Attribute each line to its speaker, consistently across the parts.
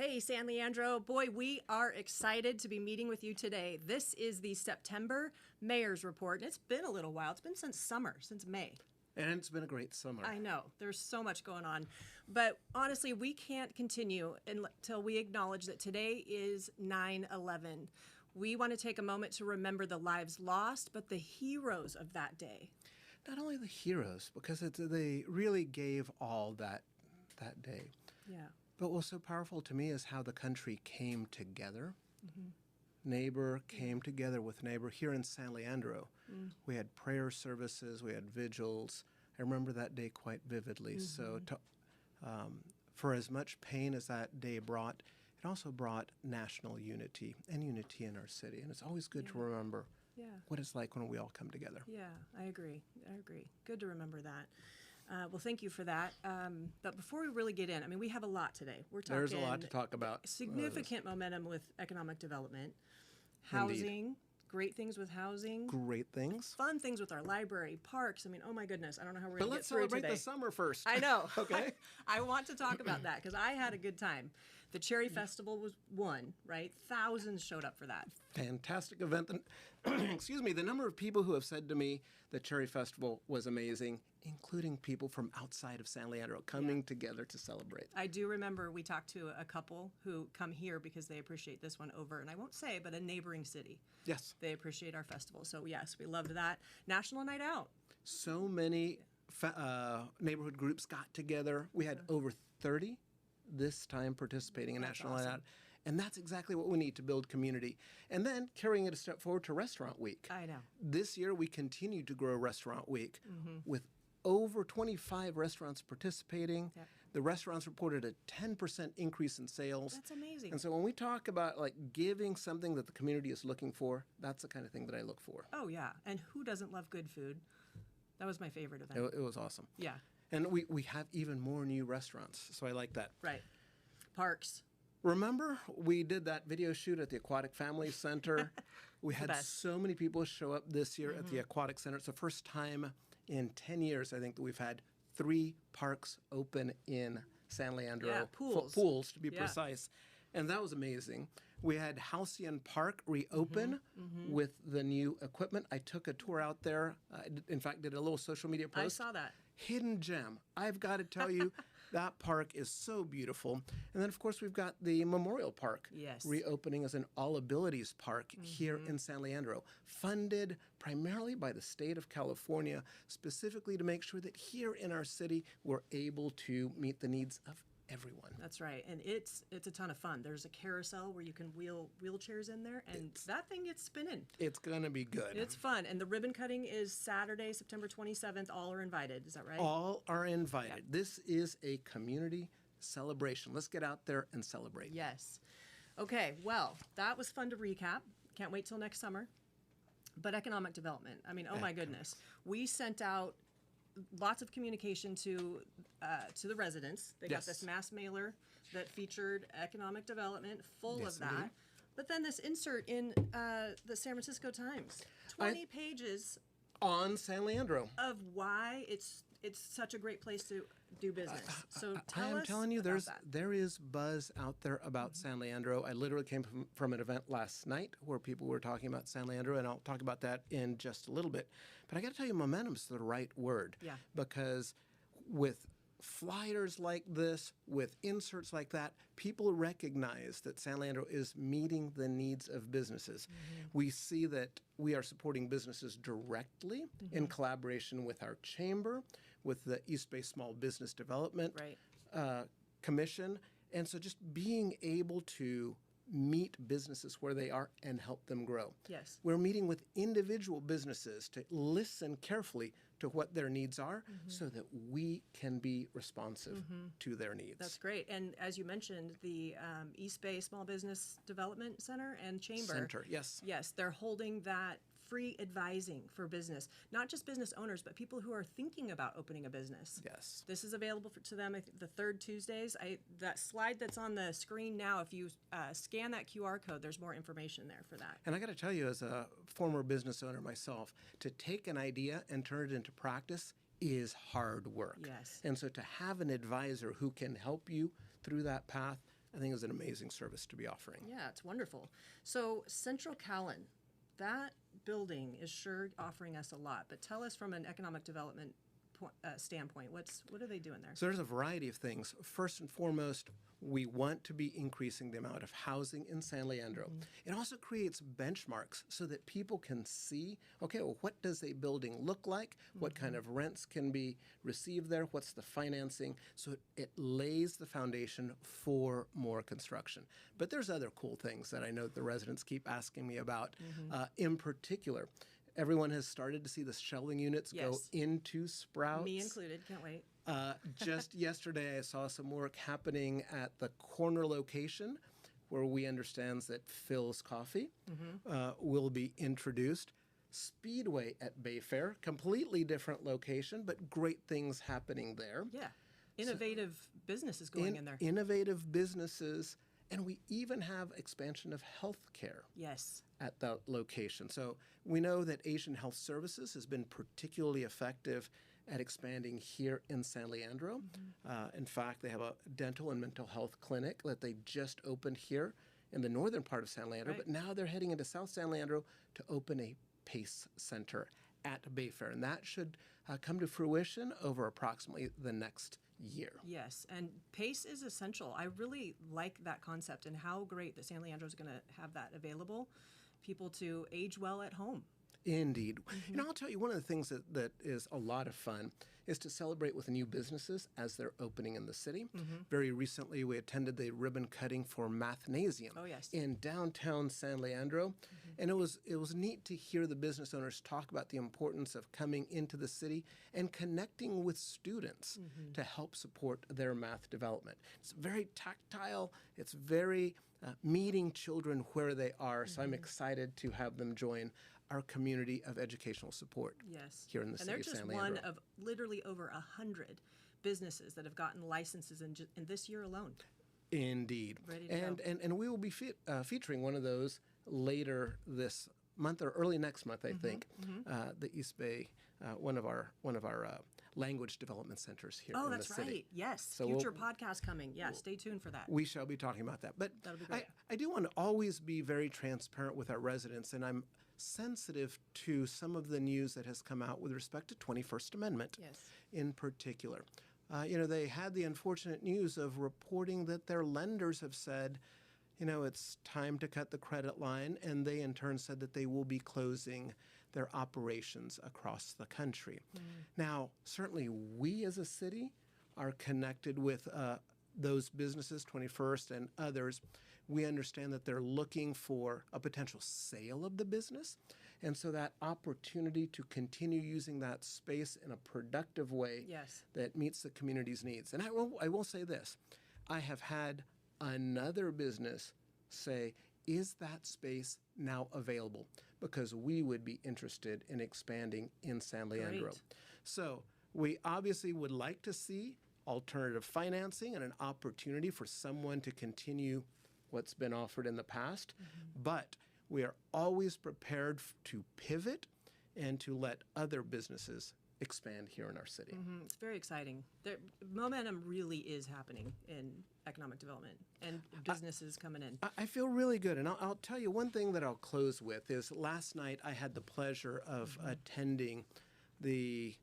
Speaker 1: Hey, San Leandro. Boy, we are excited to be meeting with you today. This is the September Mayor's Report, and it's been a little while. It's been since summer, since May.
Speaker 2: And it's been a great summer.
Speaker 1: I know. There's so much going on. But honestly, we can't continue until we acknowledge that today is 9/11. We want to take a moment to remember the lives lost, but the heroes of that day.
Speaker 2: Not only the heroes, because they really gave all that day.
Speaker 1: Yeah.
Speaker 2: But what was so powerful to me is how the country came together. Neighbor came together with neighbor. Here in San Leandro, we had prayer services, we had vigils. I remember that day quite vividly. So for as much pain as that day brought, it also brought national unity and unity in our city. And it's always good to remember what it's like when we all come together.
Speaker 1: Yeah, I agree. Good to remember that. Well, thank you for that. But before we really get in, I mean, we have a lot today. We're talking
Speaker 2: There's a lot to talk about.
Speaker 1: Significant momentum with economic development, housing, great things with housing,
Speaker 2: Great things.
Speaker 1: fun things with our library, parks. I mean, oh my goodness, I don't know how we're
Speaker 2: But
Speaker 1: going to get
Speaker 2: let's
Speaker 1: through
Speaker 2: celebrate
Speaker 1: today.
Speaker 2: the summer first.
Speaker 1: I know.
Speaker 2: Okay.
Speaker 1: I want to talk about that because I had a good time. The Cherry Festival was one, right? Thousands showed up for that.
Speaker 2: Fantastic event. Excuse me, the number of people who have said to me the Cherry Festival was amazing, including people from outside of San Leandro coming together to celebrate.
Speaker 1: I do remember we talked to a couple who come here because they appreciate this one over, and I won't say, but a neighboring city.
Speaker 2: Yes.
Speaker 1: They appreciate our festival. So yes, we loved that. National Night Out.
Speaker 2: So many neighborhood groups got together. We had over 30 this time participating in National Night Out. And that's exactly what we need to build community. And then carrying it a step forward to Restaurant Week.
Speaker 1: I know.
Speaker 2: This year we continue to grow Restaurant Week with over 25 restaurants participating.
Speaker 1: Yep.
Speaker 2: The restaurants reported a 10% increase in sales.
Speaker 1: That's amazing.
Speaker 2: And so when we talk about like giving something that the community is looking for, that's the kind of thing that I look for.
Speaker 1: Oh yeah, and who doesn't love good food? That was my favorite event.
Speaker 2: It was awesome.
Speaker 1: Yeah.
Speaker 2: And we have even more new restaurants, so I like that.
Speaker 1: Right. Parks.
Speaker 2: Remember, we did that video shoot at the Aquatic Family Center. We had
Speaker 1: best.
Speaker 2: so many people show up this year at the Aquatic Center. It's the first time in 10 years, I think, that we've had 3 parks open in San Leandro.
Speaker 1: Yeah, pools.
Speaker 2: Pools, to be
Speaker 1: Yeah.
Speaker 2: precise. And that was amazing. We had Halcyon Park reopen with the new equipment. I took a tour out there. In fact, did a little social media
Speaker 1: I
Speaker 2: post.
Speaker 1: saw that.
Speaker 2: Hidden gem. I've got to tell you, that park is so beautiful. And then, of course, we've got the Memorial Park
Speaker 1: Yes.
Speaker 2: reopening as an all abilities park here in San Leandro, funded primarily by the state of California, specifically to make sure that here in our city we're able to meet the needs of everyone.
Speaker 1: That's right, and it's a ton of fun. There's a carousel where you can wheel wheelchairs in there, and that thing gets spinning.
Speaker 2: It's going to be good.
Speaker 1: It's fun, and the ribbon cutting is Saturday, September 27th. All are invited. Is that right?
Speaker 2: All are invited. This is a community celebration. Let's get out there and celebrate.
Speaker 1: Yes. Okay, well, that was fun to recap. Can't wait till next summer. But economic development, I mean, oh my goodness. We sent out lots of communication to the residents. They got
Speaker 2: Yes.
Speaker 1: this mass mailer that featured economic development, full
Speaker 2: Yes,
Speaker 1: of that.
Speaker 2: indeed.
Speaker 1: But then this insert in the San Francisco Times, 20 pages
Speaker 2: On San Leandro.
Speaker 1: of why it's such a great place to do business. So tell
Speaker 2: I
Speaker 1: us
Speaker 2: am telling you,
Speaker 1: about that.
Speaker 2: there is buzz out there about San Leandro. I literally came from an event last night where people were talking about San Leandro, and I'll talk about that in just a little bit. But I got to tell you, momentum's the right word.
Speaker 1: Yeah.
Speaker 2: Because with flyers like this, with inserts like that, people recognize that San Leandro is meeting the needs of businesses. We see that we are supporting businesses directly in collaboration with our chamber, with the East Bay Small Business Development
Speaker 1: Right.
Speaker 2: Commission. And so just being able to meet businesses where they are and help them grow.
Speaker 1: Yes.
Speaker 2: We're meeting with individual businesses to listen carefully to what their needs are so that we can be responsive to their needs.
Speaker 1: That's great. And as you mentioned, the East Bay Small Business Development Center and Chamber.
Speaker 2: Center, yes.
Speaker 1: Yes, they're holding that free advising for business, not just business owners, but people who are thinking about opening a business.
Speaker 2: Yes.
Speaker 1: This is available to them the third Tuesdays. That slide that's on the screen now, if you scan that QR code, there's more information there for that.
Speaker 2: And I got to tell you, as a former business owner myself, to take an idea and turn it into practice is hard work.
Speaker 1: Yes.
Speaker 2: And so to have an advisor who can help you through that path, I think is an amazing service to be offering.
Speaker 1: Yeah, it's wonderful. So Central Callan, that building is sure offering us a lot, but tell us from an economic development standpoint, what are they doing there?
Speaker 2: So there's a variety of things. First and foremost, we want to be increasing the amount of housing in San Leandro. It also creates benchmarks so that people can see, okay, well, what does a building look like? What kind of rents can be received there? What's the financing? So it lays the foundation for more construction. But there's other cool things that I know the residents keep asking me about. In particular, everyone has started to see the shelving units go
Speaker 1: Yes.
Speaker 2: into Sprouts.
Speaker 1: Me included, can't wait.
Speaker 2: Just yesterday, I saw some work happening at the corner location where we understand that Phil's Coffee will be introduced. Speedway at Bayfair, completely different location, but great things happening there.
Speaker 1: Yeah, innovative businesses going in there.
Speaker 2: Innovative businesses, and we even have expansion of healthcare
Speaker 1: Yes.
Speaker 2: at that location. So we know that Asian Health Services has been particularly effective at expanding here in San Leandro. In fact, they have a dental and mental health clinic that they just opened here in the northern part of San Leandro,
Speaker 1: Right.
Speaker 2: but now they're heading into South San Leandro to open a PACE center at Bayfair, and that should come to fruition over approximately the next year.
Speaker 1: Yes, and PACE is essential. I really like that concept and how great that San Leandro is going to have that available, people to age well at home.
Speaker 2: Indeed. You know, I'll tell you, one of the things that is a lot of fun is to celebrate with new businesses as they're opening in the city. Very recently, we attended the ribbon cutting for Mathnasium
Speaker 1: Oh, yes.
Speaker 2: in downtown San Leandro. And it was neat to hear the business owners talk about the importance of coming into the city and connecting with students to help support their math development. It's very tactile. It's very meeting children where they are. So I'm excited to have them join our community of educational support
Speaker 1: Yes.
Speaker 2: here in the
Speaker 1: And
Speaker 2: city
Speaker 1: they're
Speaker 2: of
Speaker 1: just
Speaker 2: San
Speaker 1: one
Speaker 2: Leandro.
Speaker 1: of literally over 100 businesses that have gotten licenses in this year alone.
Speaker 2: Indeed.
Speaker 1: Ready to
Speaker 2: And,
Speaker 1: go.
Speaker 2: and we will be featuring one of those later this month or early next month, I think, the East Bay, one of our language development centers here
Speaker 1: Oh,
Speaker 2: in
Speaker 1: that's
Speaker 2: the city.
Speaker 1: right. Yes.
Speaker 2: So
Speaker 1: Future podcast coming. Yeah, stay tuned for that.
Speaker 2: We shall be talking about that. But
Speaker 1: That'll be great.
Speaker 2: I do want to always be very transparent with our residents, and I'm sensitive to some of the news that has come out with respect to 21st Amendment
Speaker 1: Yes.
Speaker 2: in particular. They had the unfortunate news of reporting that their lenders have said, it's time to cut the credit line, and they in turn said that they will be closing their operations across the country. Now, certainly we as a city are connected with those businesses, 21st and others. We understand that they're looking for a potential sale of the business. And so that opportunity to continue using that space in a productive way
Speaker 1: Yes.
Speaker 2: that meets the community's needs. And I will say this. I have had another business say, is that space now available? Because we would be interested in expanding in San Leandro.
Speaker 1: Great.
Speaker 2: So we obviously would like to see alternative financing and an opportunity for someone to continue what's been offered in the past. But we are always prepared to pivot and to let other businesses expand here in our city.
Speaker 1: It's very exciting. Momentum really is happening in economic development and businesses coming in.
Speaker 2: I feel really good. And I'll tell you one thing that I'll close with is last night I had the pleasure of attending the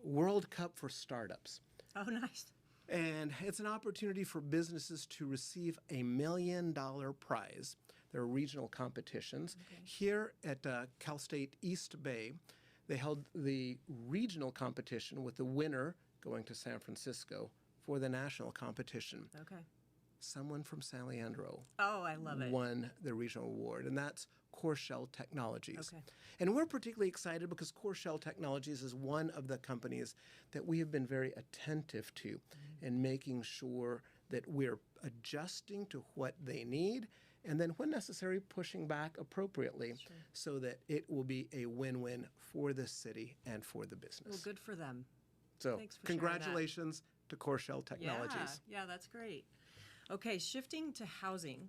Speaker 2: World Cup for Startups.
Speaker 1: Oh, nice.
Speaker 2: And it's an opportunity for businesses to receive a $1 million prize. There are regional competitions. Here at Cal State East Bay, they held the regional competition with the winner going to San Francisco for the national competition.
Speaker 1: Okay.
Speaker 2: Someone from San Leandro
Speaker 1: Oh, I love it.
Speaker 2: won the regional award, and that's Coreshell Technologies.
Speaker 1: Okay.
Speaker 2: And we're particularly excited because Coreshell Technologies is one of the companies that we have been very attentive to in making sure that we're adjusting to what they need and then, when necessary, pushing back appropriately so that it will be a win-win for the city and for the business.
Speaker 1: Well, good for them.
Speaker 2: So
Speaker 1: Thanks for sharing that.
Speaker 2: congratulations to Coreshell Technologies.
Speaker 1: Yeah, that's great. Okay, shifting to housing.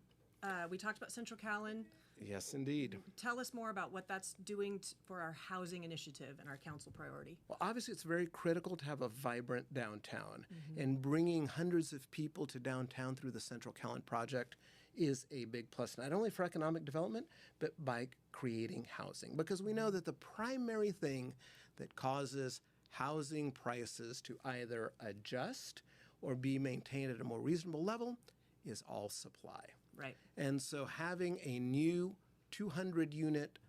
Speaker 1: We talked about Central Callan.
Speaker 2: Yes, indeed.
Speaker 1: Tell us more about what that's doing for our housing initiative and our council priority.
Speaker 2: Well, obviously, it's very critical to have a vibrant downtown, and bringing hundreds of people to downtown through the Central Callan project is a big plus, not only for economic development, but by creating housing. Because we know that the primary thing that causes housing prices to either adjust or be maintained at a more reasonable level is all supply.
Speaker 1: Right.
Speaker 2: And so having a new 200-unit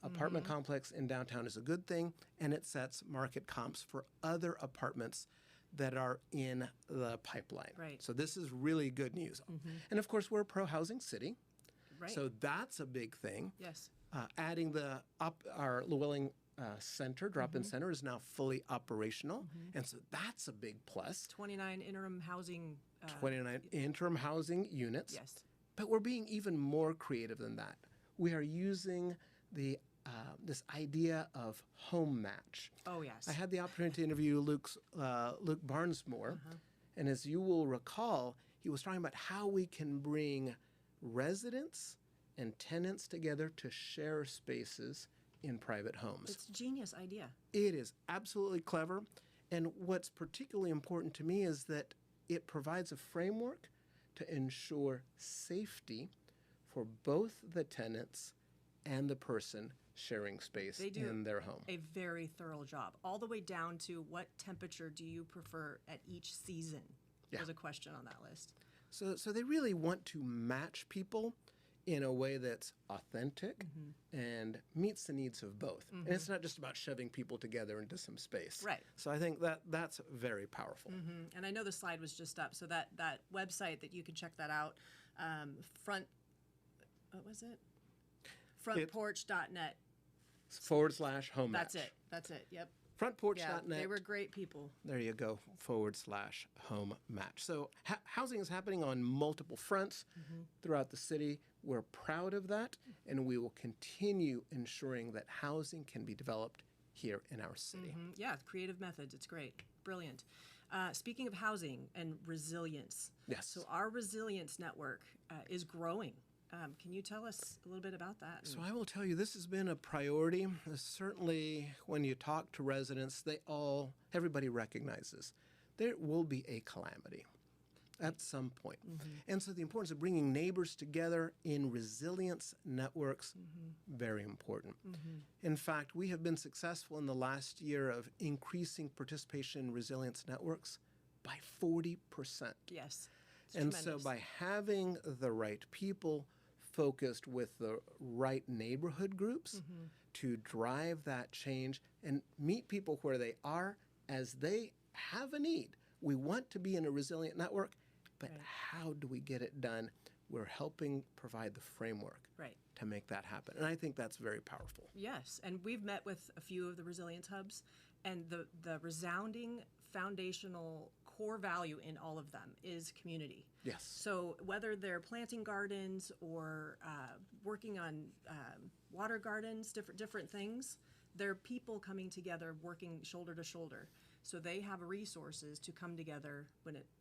Speaker 2: apartment complex in downtown is a good thing, and it sets market comps for other apartments that are in the pipeline.
Speaker 1: Right.
Speaker 2: So this is really good news. And of course, we're a pro-housing city,
Speaker 1: Right.
Speaker 2: so that's a big thing.
Speaker 1: Yes.
Speaker 2: Adding our Llewellyn Center, drop-in center, is now fully operational, and so that's a big plus.
Speaker 1: 29 interim housing.
Speaker 2: 29 interim housing units.
Speaker 1: Yes.
Speaker 2: But we're being even more creative than that. We are using this idea of home match.
Speaker 1: Oh, yes.
Speaker 2: I had the opportunity to interview Luke Barnesmore, and as you will recall, he was talking about how we can bring residents and tenants together to share spaces in private homes.
Speaker 1: It's a genius idea.
Speaker 2: It is absolutely clever, and what's particularly important to me is that it provides a framework to ensure safety for both the tenants and the person sharing space
Speaker 1: They do
Speaker 2: in their home.
Speaker 1: a very thorough job, all the way down to what temperature do you prefer at each season?
Speaker 2: Yeah.
Speaker 1: Was a question on that list.
Speaker 2: So they really want to match people in a way that's authentic and meets the needs of both. And it's not just about shoving people together into some space.
Speaker 1: Right.
Speaker 2: So I think that's very powerful.
Speaker 1: And I know the slide was just up, so that website that you can check that out, what was it? Frontporch.net.
Speaker 2: /home match.
Speaker 1: That's it. Yep.
Speaker 2: Frontporch.net.
Speaker 1: Yeah, they were great people.
Speaker 2: There you go, /home match. So housing is happening on multiple fronts throughout the city. We're proud of that, and we will continue ensuring that housing can be developed here in our city.
Speaker 1: Yeah, creative methods. It's great. Brilliant. Speaking of housing and resilience.
Speaker 2: Yes.
Speaker 1: So our resilience network is growing. Can you tell us a little bit about that?
Speaker 2: So I will tell you, this has been a priority. Certainly, when you talk to residents, everybody recognizes there will be a calamity at some point. And so the importance of bringing neighbors together in resilience networks, very important. In fact, we have been successful in the last year of increasing participation in resilience networks by 40%.
Speaker 1: Yes. It's
Speaker 2: And
Speaker 1: tremendous.
Speaker 2: so by having the right people focused with the right neighborhood groups to drive that change and meet people where they are as they have a need. We want to be in a resilient network, but how do we get it done? We're helping provide the framework
Speaker 1: Right.
Speaker 2: to make that happen. And I think that's very powerful.
Speaker 1: Yes, and we've met with a few of the resilience hubs, and the resounding foundational core value in all of them is community.
Speaker 2: Yes.
Speaker 1: So whether they're planting gardens or working on water gardens, different things, they're people coming together, working shoulder to shoulder. So they have resources to come together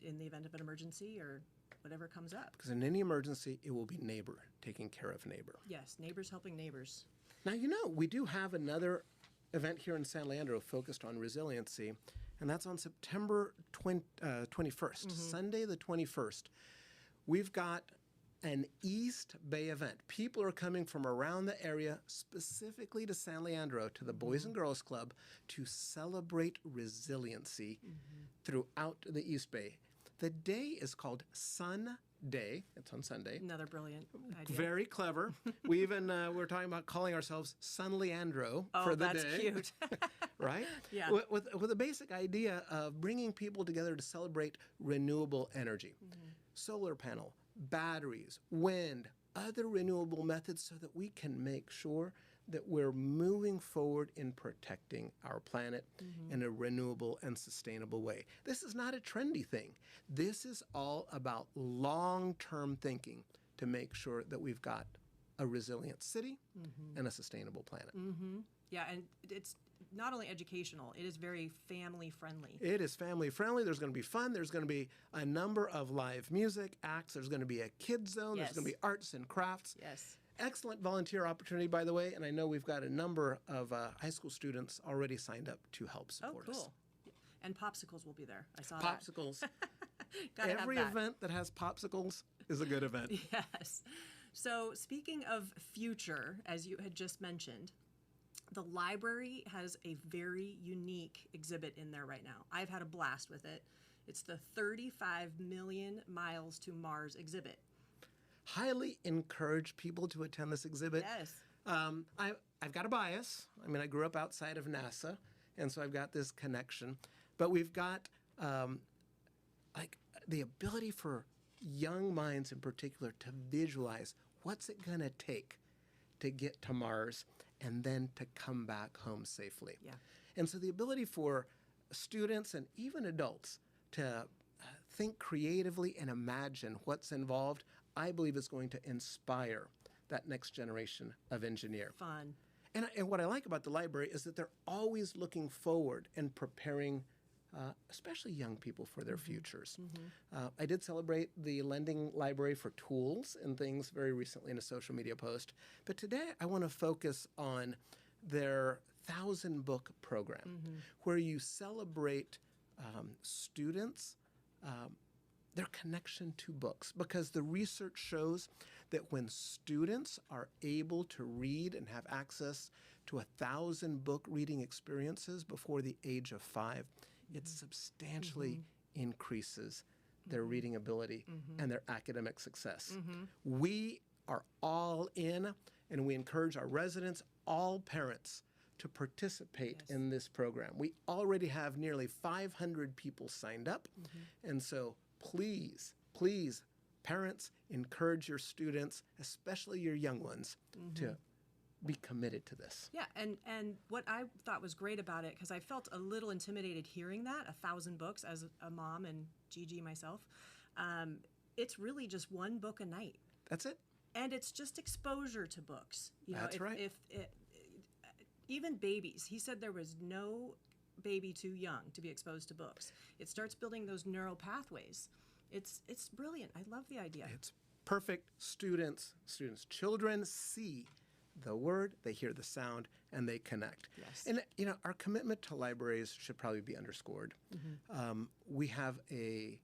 Speaker 1: in the event of an emergency or whatever comes up.
Speaker 2: Because in any emergency, it will be neighbor taking care of neighbor.
Speaker 1: Yes, neighbors helping neighbors.
Speaker 2: Now, we do have another event here in San Leandro focused on resiliency, and that's on September 21st, Sunday the 21st. We've got an East Bay event. People are coming from around the area, specifically to San Leandro, to the Boys and Girls Club, to celebrate resiliency throughout the East Bay. The day is called Sun Day. It's on Sunday.
Speaker 1: Another brilliant idea.
Speaker 2: Very clever. We even we're talking about calling ourselves San Leandro for the
Speaker 1: that's
Speaker 2: day.
Speaker 1: cute.
Speaker 2: Right?
Speaker 1: Yeah.
Speaker 2: With a basic idea of bringing people together to celebrate renewable energy. Solar panel, batteries, wind, other renewable methods so that we can make sure that we're moving forward in protecting our planet in a renewable and sustainable way. This is not a trendy thing. This is all about long-term thinking to make sure that we've got a resilient city and a sustainable planet.
Speaker 1: Yeah, and it's not only educational, it is very family friendly.
Speaker 2: It is family friendly. There's going to be fun. There's going to be a number of live music acts. There's going to be a kids zone. There's
Speaker 1: Yes.
Speaker 2: going to be arts and crafts.
Speaker 1: Yes.
Speaker 2: Excellent volunteer opportunity, by the way. And I know we've got a number of high school students already signed up to help
Speaker 1: Oh,
Speaker 2: support us.
Speaker 1: cool. And popsicles will be there. I saw that.
Speaker 2: Popsicles.
Speaker 1: Gotta
Speaker 2: Every
Speaker 1: have that.
Speaker 2: event that has popsicles is a good event.
Speaker 1: Yes. So, speaking of future, as you had just mentioned, the library has a very unique exhibit in there right now. I've had a blast with it. It's the 35 million miles to Mars exhibit.
Speaker 2: Highly encourage people to attend this exhibit.
Speaker 1: Yes.
Speaker 2: I've got a bias. I mean, I grew up outside of NASA, and so I've got this connection. But we've got like the ability for young minds in particular to visualize what's it going to take to get to Mars and then to come back home safely.
Speaker 1: Yeah.
Speaker 2: And so the ability for students and even adults to think creatively and imagine what's involved, I believe is going to inspire that next generation of engineer.
Speaker 1: Fun.
Speaker 2: And what I like about the library is that they're always looking forward and preparing, especially young people, for their futures. I did celebrate the lending library for tools and things very recently in a social media post. But today I want to focus on their 1,000-book program, where you celebrate students, their connection to books, because the research shows that when students are able to read and have access to 1,000 book reading experiences before the age of 5, it substantially increases their reading ability and their academic success. We are all in, and we encourage our residents, all parents, to participate in this program. We already have nearly 500 people signed up, and so please, please, parents, encourage your students, especially your young ones, to be committed to this.
Speaker 1: Yeah, and what I thought was great about it, because I felt a little intimidated hearing that, 1,000 books as a mom and Gigi myself, it's really just one book a night.
Speaker 2: That's it.
Speaker 1: And it's just exposure to books. You know,
Speaker 2: That's right.
Speaker 1: Even babies, he said there was no baby too young to be exposed to books. It starts building those neural pathways. It's brilliant. I love the idea.
Speaker 2: It's perfect. Children see the word, they hear the sound, and they connect.
Speaker 1: Yes.
Speaker 2: And you know, our commitment to libraries should probably be underscored. We have a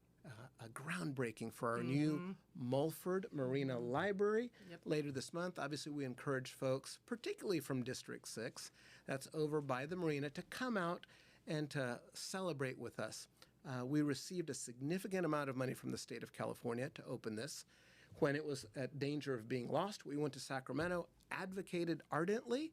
Speaker 2: groundbreaking for our new Mulford Marina Library later this month. Obviously, we encourage folks, particularly from District 6, that's over by the marina, to come out and to celebrate with us. We received a significant amount of money from the state of California to open this. When it was at danger of being lost, we went to Sacramento, advocated ardently,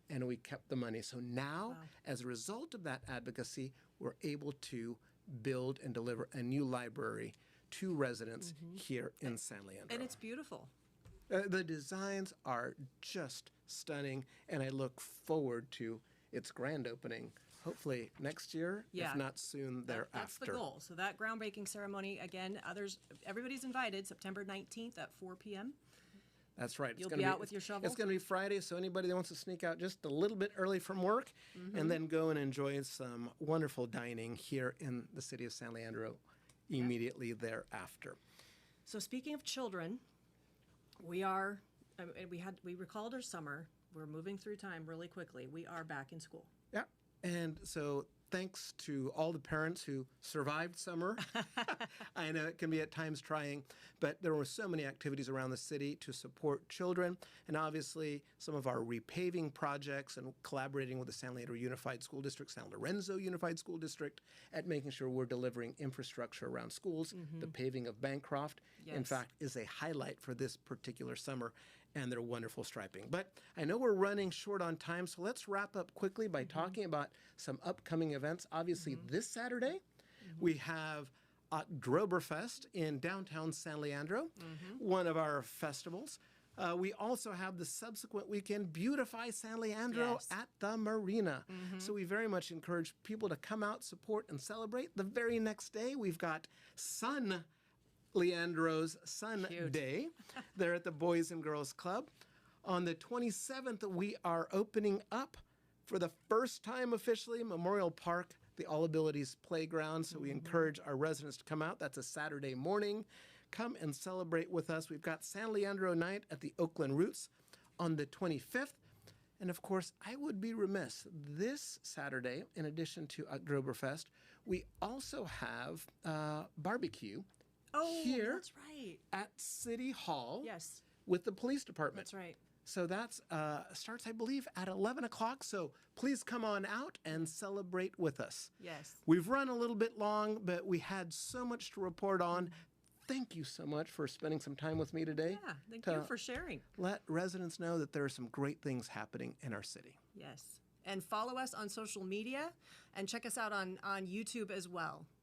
Speaker 2: and we kept the money. So now, as a result of that advocacy, we're able to build and deliver a new library to residents here in San Leandro.
Speaker 1: And it's beautiful.
Speaker 2: The designs are just stunning, and I look forward to its grand opening, hopefully next year,
Speaker 1: Yeah.
Speaker 2: if not soon thereafter.
Speaker 1: That's the goal. So that groundbreaking ceremony, again, everybody's invited, September 19th at 4 p.m.
Speaker 2: That's right. It's
Speaker 1: You'll
Speaker 2: gonna
Speaker 1: be out with your shovel?
Speaker 2: It's going to be Friday, so anybody that wants to sneak out just a little bit early from work and then go and enjoy some wonderful dining here in the city of San Leandro immediately thereafter.
Speaker 1: So speaking of children, we recalled our summer. We're moving through time really quickly. We are back in school.
Speaker 2: Yeah. And so thanks to all the parents who survived summer. I know it can be at times trying, but there were so many activities around the city to support children. And obviously, some of our repaving projects and collaborating with the San Leandro Unified School District, San Lorenzo Unified School District, at making sure we're delivering infrastructure around schools. The paving of Bancroft, in
Speaker 1: Yes.
Speaker 2: fact, is a highlight for this particular summer, and their wonderful striping. But I know we're running short on time, so let's wrap up quickly by talking about some upcoming events. Obviously, this Saturday, we have Oktoberfest in downtown San Leandro, one of our festivals. We also have the subsequent weekend, Beautify San Leandro
Speaker 1: Yes.
Speaker 2: at the marina. So we very much encourage people to come out, support, and celebrate. The very next day, we've got Sun Leandro's Sun
Speaker 1: Cute.
Speaker 2: Day there at the Boys and Girls Club. On the 27th, we are opening up for the first time officially, Memorial Park, the All Abilities Playground. So we encourage our residents to come out. That's a Saturday morning. Come and celebrate with us. We've got San Leandro Night at the Oakland Roots on the 25th. And of course, I would be remiss. This Saturday, in addition to Oktoberfest, we also have barbecue
Speaker 1: Oh,
Speaker 2: here
Speaker 1: that's right.
Speaker 2: at City Hall
Speaker 1: Yes,
Speaker 2: with the police department.
Speaker 1: that's right.
Speaker 2: So that's starts, I believe, at 11 o'clock. So please come on out and celebrate with us.
Speaker 1: Yes.
Speaker 2: We've run a little bit long, but we had so much to report on. Thank you so much for spending some time with me today.
Speaker 1: Yeah, thank
Speaker 2: to
Speaker 1: you for sharing.
Speaker 2: let residents know that there are some great things happening in our city.
Speaker 1: Yes. And follow us on social media and check us out on YouTube as well.